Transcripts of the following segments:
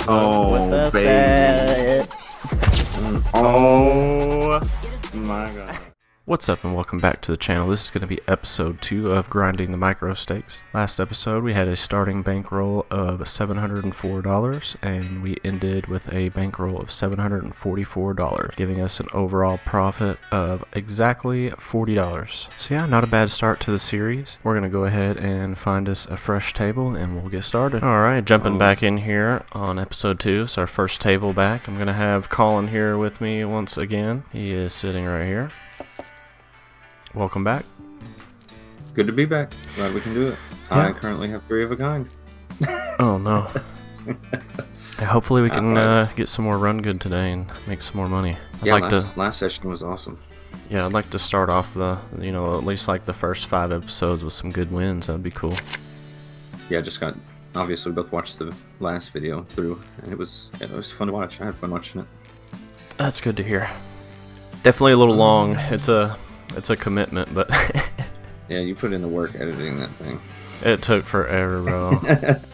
What the baby. set? Oh my god. What's up and welcome back to the channel. This is going to be episode 2 of Grinding the Micro Stakes. Last episode we had a starting bankroll of $704 and we ended with a bankroll of $744, giving us an overall profit of exactly $40. So yeah, not a bad start to the series. We're going to go ahead and find us a fresh table and we'll get started. Alright, jumping back in here on episode 2. It's our first table back. I'm going to have Colin here with me once again. He is sitting right here. Welcome back. Good to be back. Glad we can do it. Yeah. I currently have 3 of a kind. Oh no. Hopefully we can get some more run good today and make some more money. Last session was awesome. Yeah, I'd like to start off at least like the first 5 episodes with some good wins. That'd be cool. Yeah, obviously we both watched the last video through and it was fun to watch. I had fun watching it. That's good to hear. Definitely a little long. It's a commitment, but yeah, you put in the work editing that thing. It took forever, bro.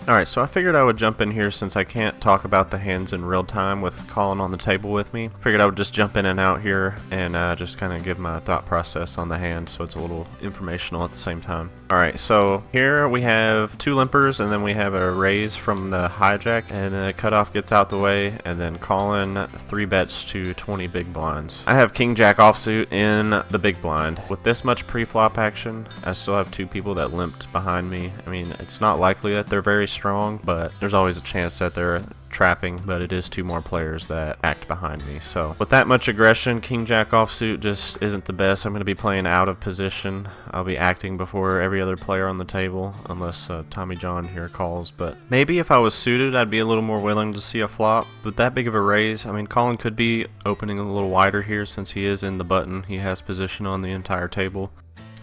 Alright, so I figured I would jump in here since I can't talk about the hands in real time with Colin on the table with me. Figured I would just jump in and out here and just kind of give my thought process on the hand so it's a little informational at the same time. Alright, so here we have 2 limpers and then we have a raise from the hijack and then the cutoff gets out the way and then Colin 3 bets to 20 big blinds. I have King Jack offsuit in the big blind. With this much pre-flop action, I still have 2 people that limped behind me. I mean, it's not likely that they're very strong, but there's always a chance that they're trapping, but it is 2 more players that act behind me. So with that much aggression, King Jack offsuit just isn't the best. I'm going to be playing out of position. I'll be acting before every other player on the table, unless Tommy John here calls. But maybe if I was suited, I'd be a little more willing to see a flop. With that big of a raise, I mean, Colin could be opening a little wider here since he is in the button. He has position on the entire table.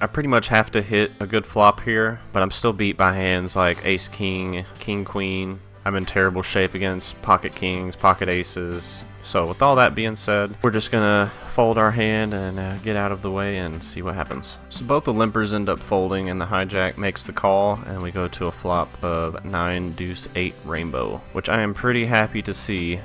I pretty much have to hit a good flop here, but I'm still beat by hands like ace king, king queen. I'm in terrible shape against pocket kings, pocket aces. So with all that being said, we're just gonna fold our hand and get out of the way and see what happens. So both the limpers end up folding and the hijack makes the call and we go to a flop of 9 deuce 8 rainbow, which I am pretty happy to see.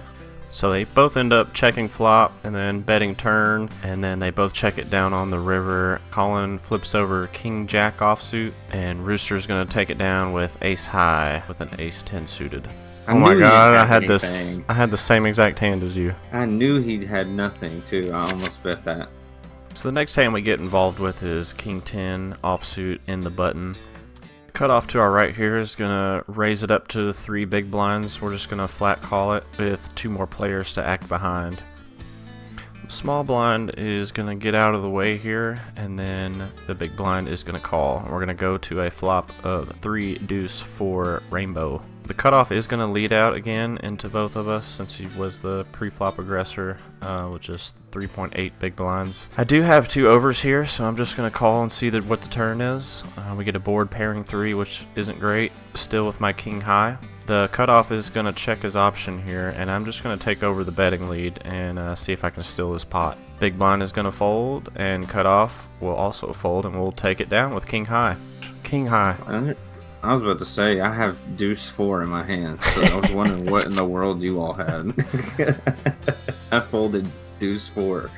So they both end up checking flop and then betting turn, and then they both check it down on the river. Colin flips over King Jack offsuit, and Rooster's gonna take it down with ace high with an ace 10 suited. Oh my god, I had the same exact hand as you. I knew he had nothing too. I almost bet that. So the next hand we get involved with is King 10 offsuit in the button. Cutoff to our right here is gonna raise it up to 3 big blinds. We're just gonna flat call it with 2 more players to act behind. The small blind is gonna get out of the way here, and then the big blind is gonna call. We're gonna go to a flop of 3 deuce 4 rainbow. The cutoff is going to lead out again into both of us since he was the pre-flop aggressor, which is 3.8 big blinds. I do have 2 overs here, so I'm just going to call and see what the turn is. We get a board pairing 3, which isn't great, still with my king high. The cutoff is going to check his option here, and I'm just going to take over the betting lead and see if I can steal his pot. Big blind is going to fold, and cutoff will also fold, and we'll take it down with king high. King high. I was about to say, I have deuce 4 in my hand, so I was wondering what in the world you all had. I folded deuce 4.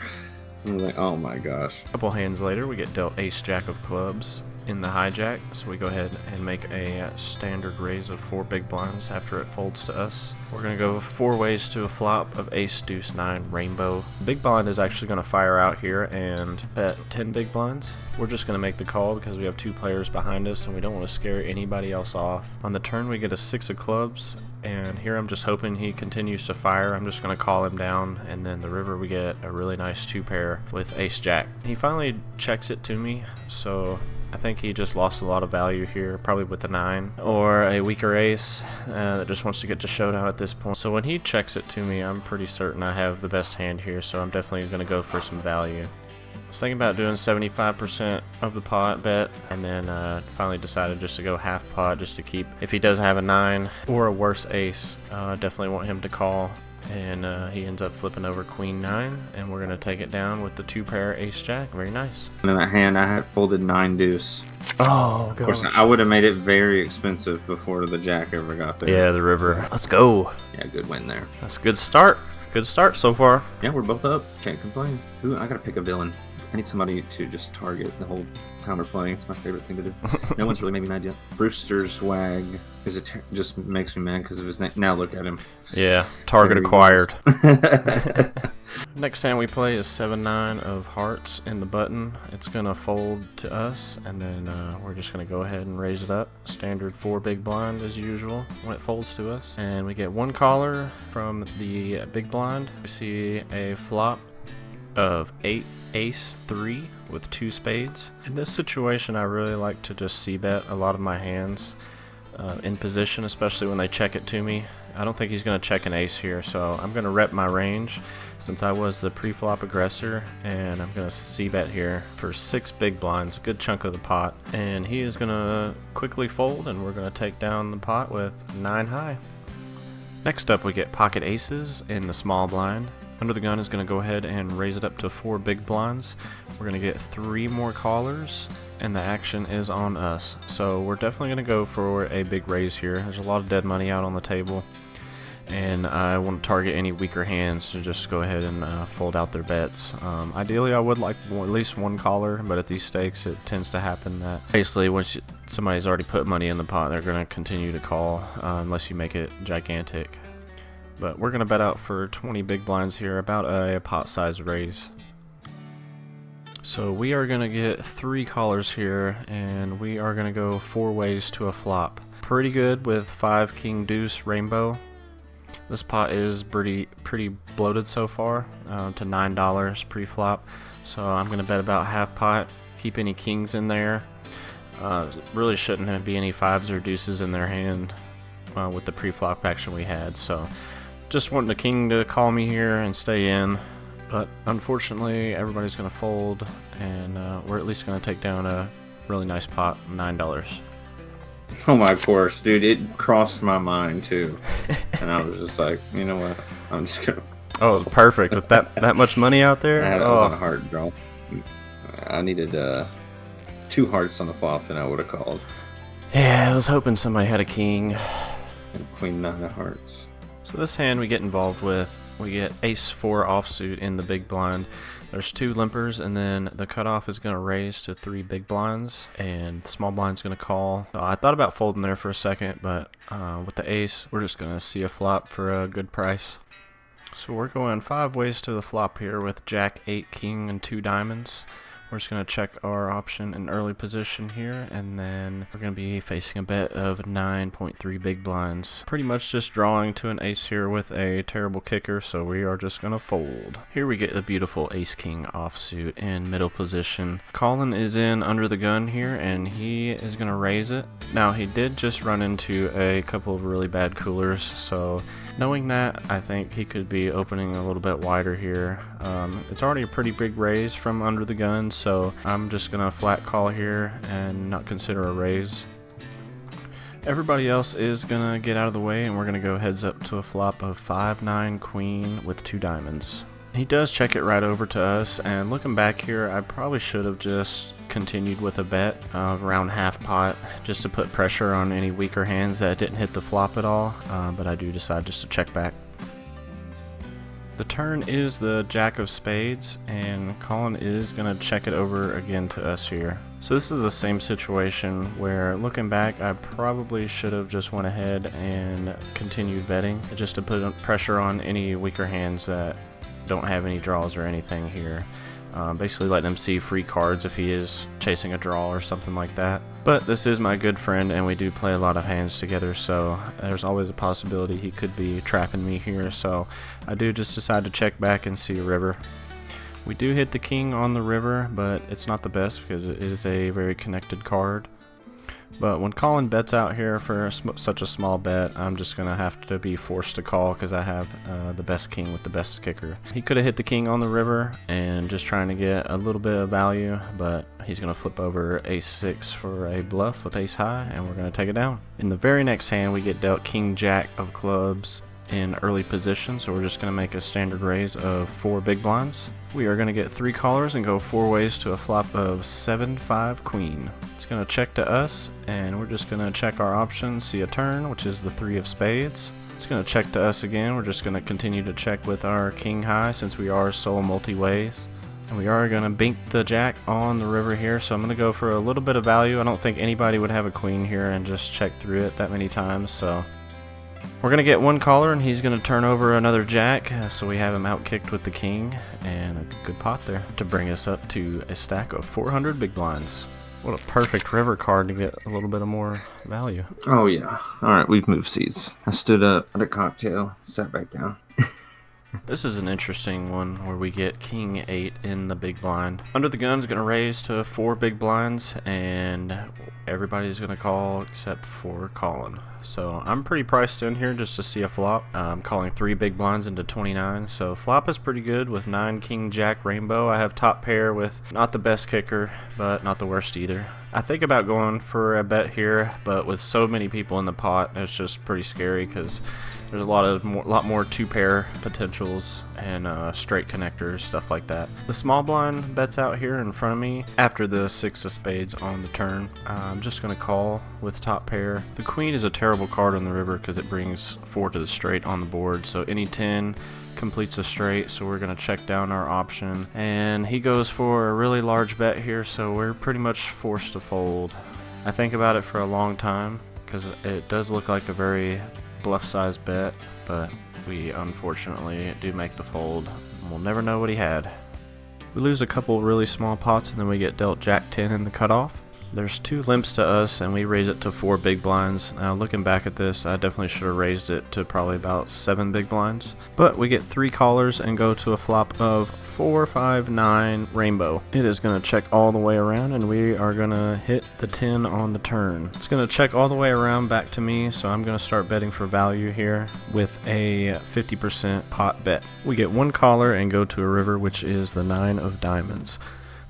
I was like, oh my gosh. A couple hands later, we get dealt ace jack of clubs in the hijack, so we go ahead and make a standard raise of 4 big blinds after it folds to us. We're going to go 4 ways to a flop of ace deuce 9 rainbow. Big blind is actually going to fire out here and bet 10 big blinds. We're just going to make the call because we have 2 players behind us and we don't want to scare anybody else off. On the turn we get a 6 of clubs, and here I'm just hoping he continues to fire. I'm just going to call him down, and then the river we get a really nice 2 pair with ace jack. He finally checks it to me, so I think he just lost a lot of value here, probably with the 9 or a weaker ace that just wants to get to showdown at this point. So when he checks it to me, I'm pretty certain I have the best hand here, so I'm definitely going to go for some value. I was thinking about doing 75% of the pot bet, and then finally decided just to go half pot just to keep, if he does have a 9 or a worse ace, definitely want him to call. And he ends up flipping over queen 9, and we're going to take it down with the 2-pair ace-jack. Very nice. And in that hand, I had folded 9 deuce. Oh, Of course, I would have made it very expensive before the jack ever got there. Yeah, the river. Let's go. Yeah, good win there. That's a good start. Good start so far. Yeah, we're both up. Can't complain. Ooh, I gotta pick a villain. I need somebody to just target the whole counterplay. It's my favorite thing to do. No one's really made me mad yet. Brewster's Wag just makes me mad because of his name. Now look at him. Yeah, target acquired. Next hand we play is 7-9 of hearts in the button. It's going to fold to us, and then we're just going to go ahead and raise it up. Standard 4 big blind as usual when it folds to us. And we get 1 caller from the big blind. We see a flop of 8 ace 3 with 2 spades. In this situation, I really like to just c-bet a lot of my hands in position, especially when they check it to me. I don't think he's going to check an ace here, so I'm going to rep my range since I was the pre-flop aggressor, and I'm going to c-bet here for 6 big blinds, a good chunk of the pot, and he is going to quickly fold, and we're going to take down the pot with 9 high. Next up, we get pocket aces in the small blind. Under the gun is going to go ahead and raise it up to 4 big blinds. We're going to get 3 more callers, and the action is on us. So we're definitely going to go for a big raise here. There's a lot of dead money out on the table, and I want to target any weaker hands to just go ahead and fold out their bets. Ideally, I would like at least 1 caller, but at these stakes, it tends to happen that basically once somebody's already put money in the pot, they're going to continue to call unless you make it gigantic. But we're going to bet out for 20 big blinds here, about a pot size raise. So we are going to get 3 callers here, and we are going to go 4 ways to a flop. Pretty good with 5 king deuce rainbow. This pot is pretty bloated so far to $9 pre-flop. So I'm going to bet about half pot, keep any kings in there. Really shouldn't be any 5s or deuces in their hand with the pre-flop action we had. So just wanting the king to call me here and stay in, but unfortunately everybody's going to fold, and we're at least going to take down a really nice pot, $9. Oh my course, dude, it crossed my mind too, and I was just like, you know what, I'm just gonna. Oh, perfect with that much money out there. I was on a hard draw. I needed 2 hearts on the flop, and I would have called. Yeah, I was hoping somebody had a king. And queen 9 of hearts. So this hand we get involved with, we get ace 4 offsuit in the big blind. There's 2 limpers, and then the cutoff is going to raise to 3 big blinds, and the small blind's going to call. So I thought about folding there for a second, but with the ace, we're just going to see a flop for a good price. So we're going 5 ways to the flop here with jack, 8, king, and 2 diamonds. We're just going to check our option in early position here, and then we're going to be facing a bet of 9.3 big blinds. Pretty much just drawing to an ace here with a terrible kicker, so we are just going to fold. Here we get the beautiful ace-king offsuit in middle position. Colin is in under the gun here, and he is going to raise it. Now, he did just run into a couple of really bad coolers, so knowing that, I think he could be opening a little bit wider here. It's already a pretty big raise from under the gun, so I'm just going to flat call here and not consider a raise. Everybody else is going to get out of the way, and we're going to go heads up to a flop of 5-9 queen with 2 diamonds. He does check it right over to us, and looking back here, I probably should have just continued with a bet of around half pot just to put pressure on any weaker hands that didn't hit the flop at all, but I do decide just to check back. The turn is the jack of spades, and Colin is going to check it over again to us here. So this is the same situation where, looking back, I probably should have just went ahead and continued betting just to put pressure on any weaker hands that don't have any draws or anything here. Basically letting him see free cards if he is chasing a draw or something like that. But this is my good friend, and we do play a lot of hands together, so there's always a possibility he could be trapping me here, so I do just decide to check back and see a river. We do hit the king on the river, but it's not the best because it is a very connected card. But when Colin bets out here for such a small bet, I'm just going to have to be forced to call because I have the best king with the best kicker. He could have hit the king on the river and just trying to get a little bit of value, but he's going to flip over ace 6 for a bluff with ace high, and we're going to take it down. In the very next hand, we get dealt king jack of clubs in early position, so we're just going to make a standard raise of 4 big blinds. We are going to get 3 callers and go 4 ways to a flop of 7-5 queen. It's going to check to us, and we're just going to check our options, see a turn, which is the 3 of spades. It's going to check to us again. We're just going to continue to check with our king high since we are sole multi-ways. And we are going to bink the jack on the river here, so I'm going to go for a little bit of value. I don't think anybody would have a queen here and just check through it that many times, so we're going to get 1 caller, and he's going to turn over another jack, so we have him outkicked with the king, and a good pot there to bring us up to a stack of 400 big blinds. What a perfect river card to get a little bit of more value. Oh yeah. Alright, we've moved seats. I stood up at a cocktail, sat back down. This is an interesting one where we get king 8 in the big blind. Under the gun's going to raise to 4 big blinds, and everybody's going to call except for Colin. So I'm pretty priced in here just to see a flop. I'm calling 3 big blinds into 29, so flop is pretty good with 9 king jack rainbow. I have top pair with not the best kicker, but not the worst either. I think about going for a bet here, but with so many people in the pot, it's just pretty scary because there's a lot more 2-pair potentials and straight connectors, stuff like that. The small blind bets out here in front of me after the 6 of spades on the turn. I'm just going to call with top pair. The queen is a terrible card on the river because it brings 4 to the straight on the board, so any 10 completes a straight, so we're going to check down our option, and he goes for a really large bet here, so we're pretty much forced to fold. I think about it for a long time because it does look like a very bluff size bet, but we unfortunately do make the fold. We'll never know what he had. We lose a couple really small pots, and then we get dealt jack 10 in the cutoff. There's 2 limps to us, and we raise it to 4 big blinds. Now, looking back at this, I definitely should have raised it to probably about 7 big blinds. But we get 3 callers and go to a flop of 4, 5, 9 rainbow. It is going to check all the way around, and we are going to hit the 10 on the turn. It's going to check all the way around back to me, so I'm going to start betting for value here with a 50% pot bet. We get 1 caller and go to a river, which is the 9 of diamonds.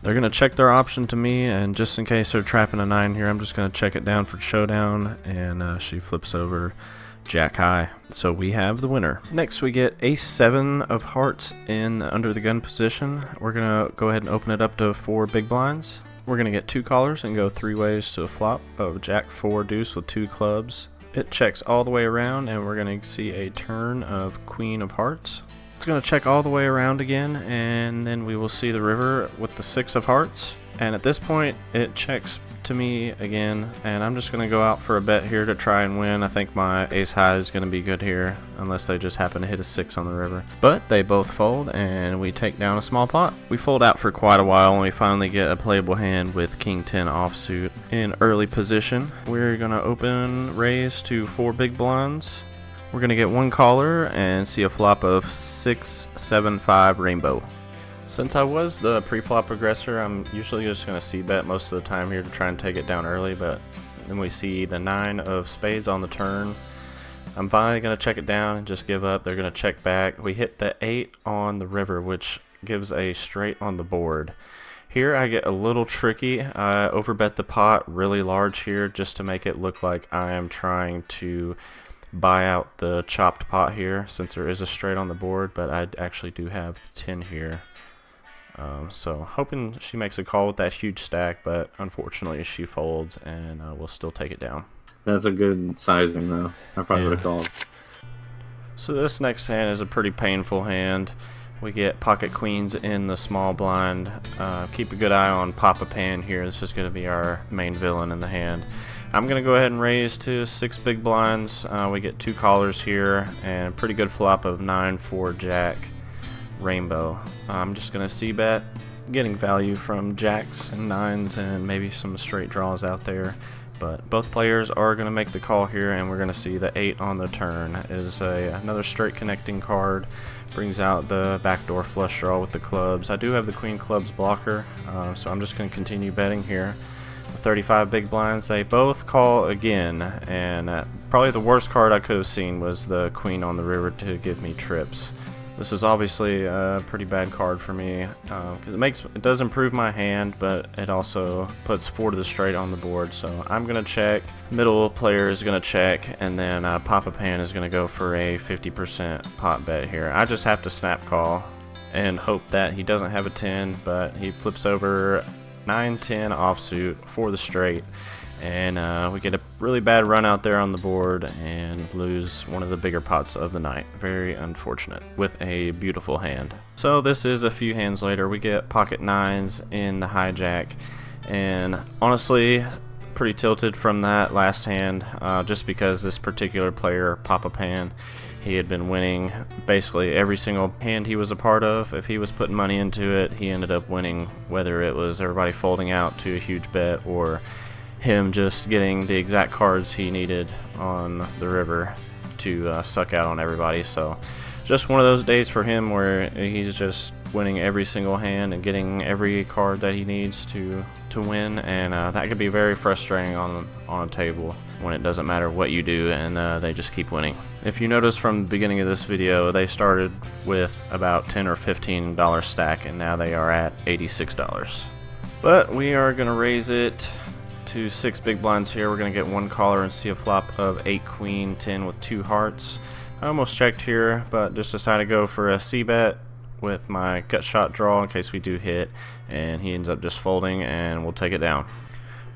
They're going to check their option to me, and just in case they're trapping a 9 here, I'm just going to check it down for showdown, and she flips over jack high. So we have the winner. Next we get ace 7 of hearts in the under the gun position. We're going to go ahead and open it up to 4 big blinds. We're going to get 2 callers and go 3 ways to a flop of jack 4 deuce with 2 clubs. It checks all the way around, and we're going to see a turn of queen of hearts. It's going to check all the way around again, and then we will see the river with the 6 of hearts. And at this point, it checks to me again, and I'm just going to go out for a bet here to try and win. I think my ace high is going to be good here, unless they just happen to hit a 6 on the river. But they both fold, and we take down a small pot. We fold out for quite a while, and we finally get a playable hand with king 10 offsuit in early position. We're going to open raise to 4 big blinds. We're going to get 1 caller and see a flop of 6, 7, 5 rainbow. Since I was the pre-flop aggressor, I'm usually just going to c-bet most of the time here to try and take it down early, but then we see the 9 of spades on the turn. I'm finally going to check it down and just give up. They're going to check back. We hit the 8 on the river, which gives a straight on the board. Here I get a little tricky. I overbet the pot really large here just to make it look like I am trying to buy out the chopped pot here since there is a straight on the board, but I actually do have the 10 here. So hoping she makes a call with that huge stack, but unfortunately she folds, and we'll still take it down. That's a good sizing though. I probably would have called. So this next hand is a pretty painful hand. We get pocket queens in the small blind. Keep a good eye on Papa Pan here. This is going to be our main villain in the hand. I'm going to go ahead and raise to 6 big blinds. We get 2 callers here and a pretty good flop of 9, 4 jack rainbow. I'm just going to c-bet, getting value from jacks and 9s and maybe some straight draws out there. But both players are going to make the call here, and we're going to see the 8 on the turn is another straight connecting card. Brings out the backdoor flush draw with the clubs. I do have the queen clubs blocker, so I'm just going to continue betting here. 35 big blinds, they both call again, and probably the worst card I could have seen was the queen on the river to give me trips. This is obviously a pretty bad card for me because it does improve my hand, but it also puts 4 to the straight on the board. So I'm gonna check. Middle player is gonna check, and then Papa Pan is gonna go for a 50% pot bet here. I just have to snap call and hope that he doesn't have a 10, but he flips over 9-10 offsuit for the straight. And we get a really bad run out there on the board and lose one of the bigger pots of the night. Very unfortunate with a beautiful hand. So this is a few hands later. We get pocket 9s in the hijack. And honestly, pretty tilted from that last hand just because this particular player, Papa Pan, he had been winning basically every single hand he was a part of. If he was putting money into it, he ended up winning, whether it was everybody folding out to a huge bet or him just getting the exact cards he needed on the river to suck out on everybody. So just one of those days for him where he's just winning every single hand and getting every card that he needs to win, and that could be very frustrating on a table when it doesn't matter what you do and they just keep winning. If you notice from the beginning of this video, they started with about $10 or $15 stack, and now they are at $86. But we are gonna raise it to 6 big blinds here. We're gonna get one caller and see a flop of 8 queen 10 with 2 hearts. I almost checked here, but just decided to go for a C bet with my gut shot draw in case we do hit, and he ends up just folding, and we'll take it down.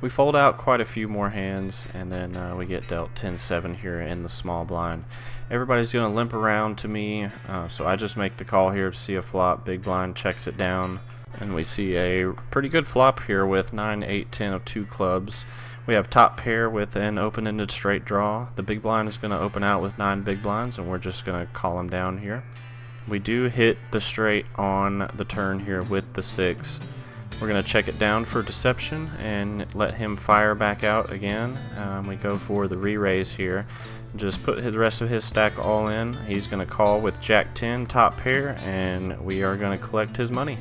We fold out quite a few more hands, and then we get dealt 10-7 here in the small blind. Everybody's gonna limp around to me, so I just make the call here to see a flop. Big blind checks it down, and we see a pretty good flop here with 9, 8, 10 of 2 clubs. We have top pair with an open-ended straight draw. The big blind is going to open out with 9 big blinds, and we're just going to call him down here. We do hit the straight on the turn here with the 6. We're going to check it down for deception and let him fire back out again. We go for the re-raise here. Just put the rest of his stack all in. He's going to call with Jack 10 top pair, and we are going to collect his money.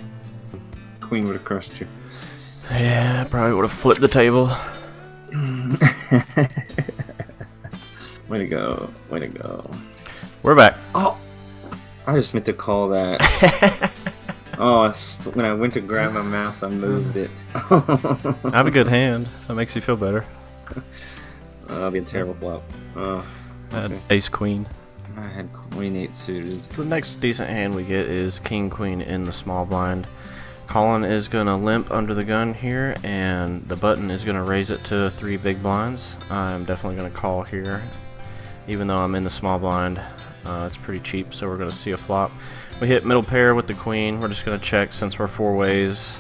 Queen would have crushed you. Yeah, probably would have flipped the table. Way to go. Way to go. We're back. Oh! I just meant to call that. Oh, when I went to grab my mouse, I moved it. I have a good hand. That makes you feel better. That'll be a terrible flop. I had ace queen. I had queen 8 suited. The next decent hand we get is king queen in the small blind. Colin is going to limp under the gun here, and the button is going to raise it to 3 big blinds. I'm definitely going to call here, even though I'm in the small blind. It's pretty cheap, so we're going to see a flop. We hit middle pair with the queen. We're just going to check since we're 4 ways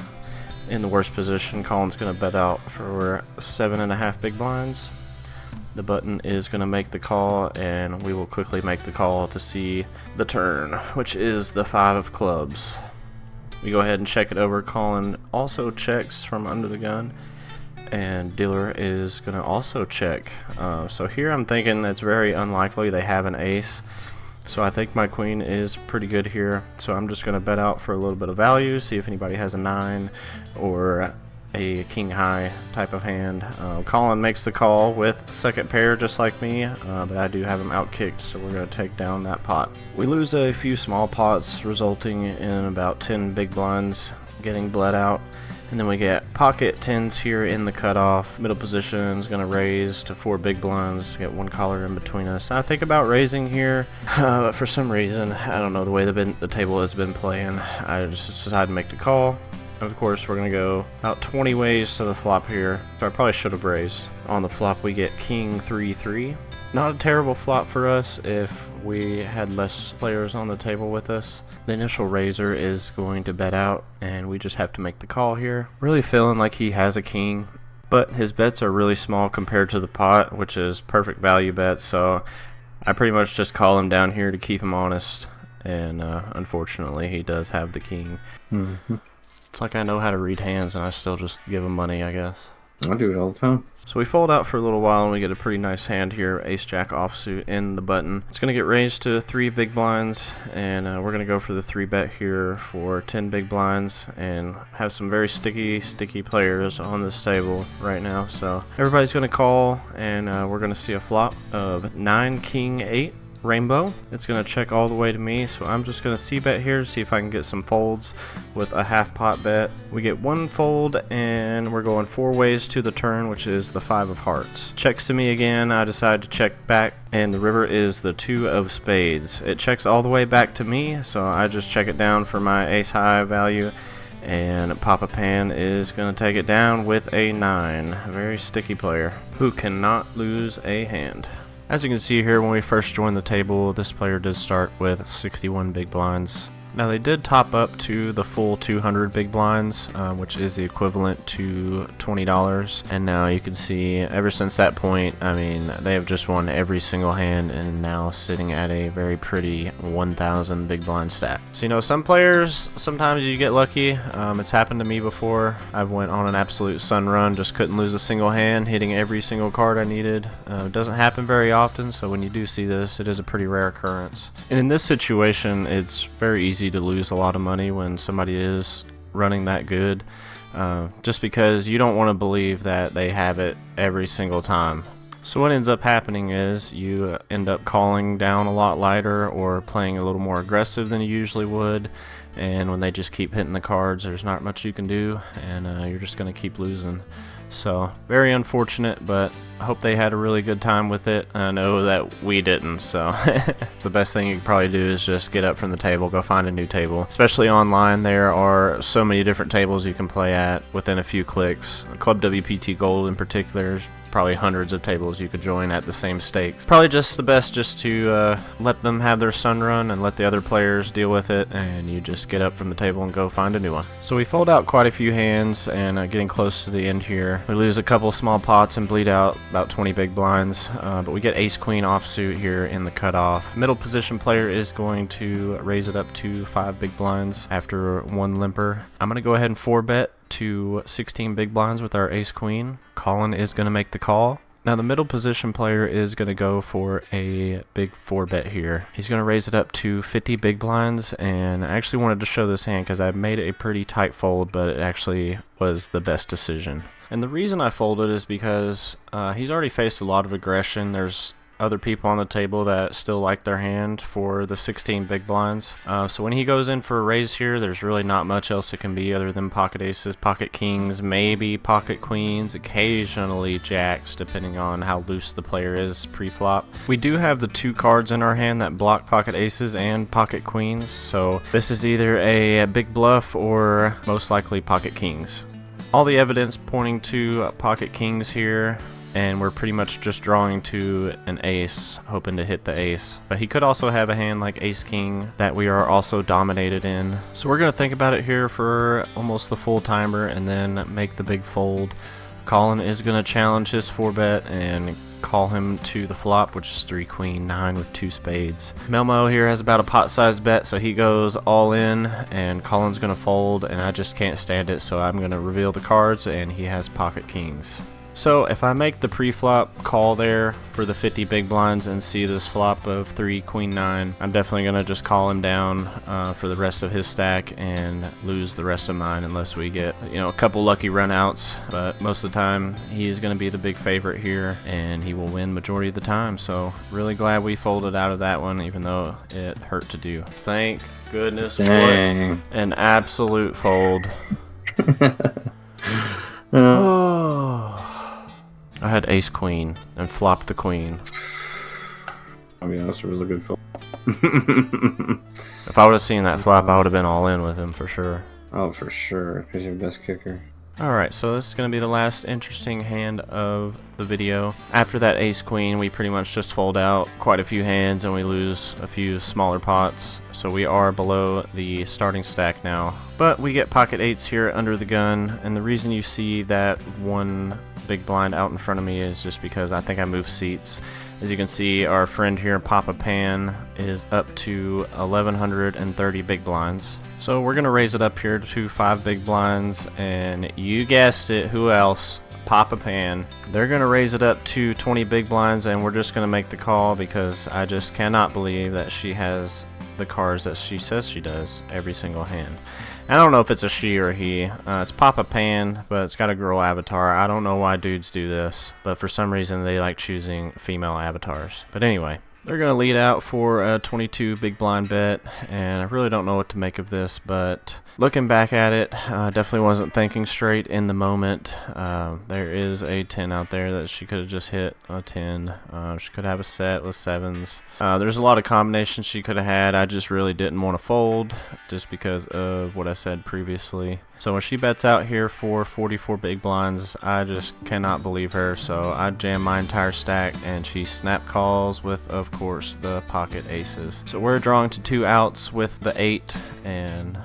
in the worst position. Colin's going to bet out for 7.5 big blinds. The button is going to make the call, and we will quickly make the call to see the turn, which is the 5 of clubs. We go ahead and check it over. Colin also checks from under the gun, and dealer is going to also check. So here I'm thinking it's very unlikely they have an ace, so I think my queen is pretty good here. So I'm just going to bet out for a little bit of value, see if anybody has a 9 or a king high type of hand. Colin makes the call with second pair just like me, but I do have him outkicked, so we're going to take down that pot. We lose a few small pots, resulting in about 10 big blinds getting bled out, and then we get pocket 10s here in the cutoff. Middle position is going to raise to 4 big blinds, get 1 caller in between us. I think about raising here, but for some reason, I don't know, the way the table has been playing, I just decided to make the call. Of course, we're going to go about 20 ways to the flop here, so I probably should have raised. On the flop, we get king 3-3. Not a terrible flop for us if we had less players on the table with us. The initial raiser is going to bet out, and we just have to make the call here. Really feeling like he has a king, but his bets are really small compared to the pot, which is perfect value bet, so I pretty much just call him down here to keep him honest, and unfortunately, he does have the king. Mm-hmm. It's like I know how to read hands, and I still just give him money, I guess. I do it all the time. So we fold out for a little while, and we get a pretty nice hand here, ace-jack offsuit in the button. It's going to get raised to 3 big blinds, and we're going to go for the 3-bet here for 10 big blinds, and have some very sticky players on this table right now. So everybody's going to call, and we're going to see a flop of 9 king 8 rainbow. It's going to check all the way to me, so I'm just going to c-bet here to see if I can get some folds with a half pot bet. We get 1 fold, and we're going 4 ways to the turn, which is the 5 of hearts. Checks to me again. I decide to check back, and the river is the 2 of spades. It checks all the way back to me, so I just check it down for my ace high value, and Papa Pan is going to take it down with a 9. A very sticky player who cannot lose a hand. As you can see here, when we first joined the table, this player did start with 61 big blinds. Now they did top up to the full 200 big blinds, which is the equivalent to $20. And now you can see, ever since that point, I mean, they have just won every single hand and now sitting at a very pretty 1,000 big blind stack. So, you know, some players, sometimes you get lucky. It's happened to me before. I've went on an absolute sun run, just couldn't lose a single hand, hitting every single card I needed. It doesn't happen very often, so when you do see this, it is a pretty rare occurrence. And in this situation, it's very easy to lose a lot of money when somebody is running that good, just because you don't want to believe that they have it every single time. So what ends up happening is you end up calling down a lot lighter or playing a little more aggressive than you usually would, and when they just keep hitting the cards, there's not much you can do, and you're just going to keep losing. So very unfortunate, but I hope they had a really good time with it. I know that we didn't, so the best thing you can probably do is just get up from the table, go find a new table. Especially online, there are so many different tables you can play at within a few clicks. ClubWPT Gold in particular, probably hundreds of tables you could join at the same stakes. Probably just the best just to let them have their sun run and let the other players deal with it, and you just get up from the table and go find a new one. So we fold out quite a few hands, and getting close to the end here. We lose a couple small pots and bleed out about 20 big blinds, but we get ace queen offsuit here in the cutoff. Middle position player is going to raise it up to 5 big blinds after 1 limper. I'm going to go ahead and 4-bet to 16 big blinds with our ace queen. Colin is going to make the call. Now the middle position player is going to go for a big 4-bet here. He's going to raise it up to 50 big blinds, and I actually wanted to show this hand because I made a pretty tight fold, but it actually was the best decision. And the reason I folded is because he's already faced a lot of aggression. There's other people on the table that still like their hand for the 16 big blinds. So when he goes in for a raise here, there's really not much else it can be other than pocket aces, pocket kings, maybe pocket queens, occasionally jacks, depending on how loose the player is pre-flop. We do have the 2 cards in our hand that block pocket aces and pocket queens, so this is either a big bluff or most likely pocket kings. All the evidence pointing to pocket kings here, and we're pretty much just drawing to an ace, hoping to hit the ace. But he could also have a hand like ace king that we are also dominated in. So we're going to think about it here for almost the full timer and then make the big fold. Colin is going to challenge his 4-bet and call him to the flop, which is 3 queen 9 with 2 spades. Melmo here has about a pot-sized bet, so he goes all in, and Colin's going to fold, and I just can't stand it, so I'm going to reveal the cards, and he has pocket kings. So if I make the pre-flop call there for the 50 big blinds and see this flop of 3 queen 9, I'm definitely going to just call him down for the rest of his stack and lose the rest of mine unless we get, you know, a couple lucky runouts. But most of the time he's going to be the big favorite here and he will win majority of the time. So really glad we folded out of that one, even though it hurt to do. Thank goodness. Dang. For an absolute fold. I had ace queen and flopped the queen. I mean, that's a really good fold. If I would have seen that flop, I would have been all in with him for sure. Oh, for sure, because you're the best kicker. Alright, so this is going to be the last interesting hand of the video. After that ace queen, we pretty much just fold out quite a few hands and we lose a few smaller pots. So we are below the starting stack now. But we get pocket eights here under the gun, and the reason you see that one big blind out in front of me is just because I think I moved seats. As you can see, our friend here, Papa Pan, is up to 1,130 big blinds. So we're going to raise it up here to 5 big blinds, and you guessed it, who else? Papa Pan. They're going to raise it up to 20 big blinds, and we're just going to make the call because I just cannot believe that she has the cards that she says she does every single hand. I don't know if it's a she or a he. It's Papa Pan, but it's got a girl avatar. I don't know why dudes do this, but for some reason they like choosing female avatars. But anyway, They're going to lead out for a 22 big blind bet, and I really don't know what to make of this, but looking back at it, definitely wasn't thinking straight in the moment. There is a 10 out there that she could have just hit a 10. She could have a set with 7s. There's a lot of combinations she could have had. I just really didn't want to fold just because of what I said previously. So when she bets out here for 44 big blinds, I just cannot believe her. So I jam my entire stack, and she snap calls with, of course, the pocket aces. So we're drawing to 2 outs with the 8, and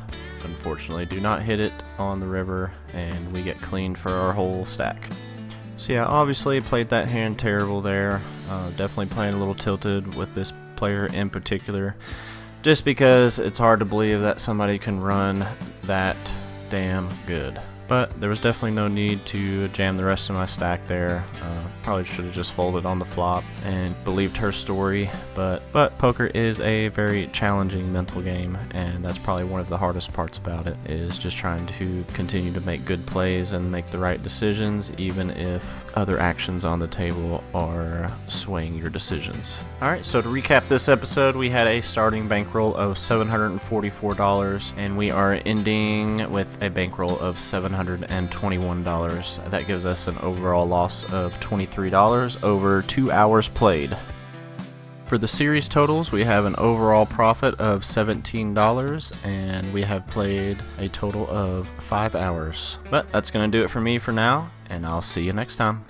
unfortunately do not hit it on the river, and we get cleaned for our whole stack. So yeah, obviously played that hand terrible there. Definitely playing a little tilted with this player in particular, just because it's hard to believe that somebody can run that damn good. But there was definitely no need to jam the rest of my stack there. Probably should have just folded on the flop and believed her story. But poker is a very challenging mental game, and that's probably one of the hardest parts about it, is just trying to continue to make good plays and make the right decisions, even if other actions on the table are swaying your decisions. Alright, so to recap this episode, we had a starting bankroll of $744, and we are ending with a bankroll of $721. That gives us an overall loss of $23 over 2 hours played. For the series totals, we have an overall profit of $17, and we have played a total of 5 hours. But that's going to do it for me for now, and I'll see you next time.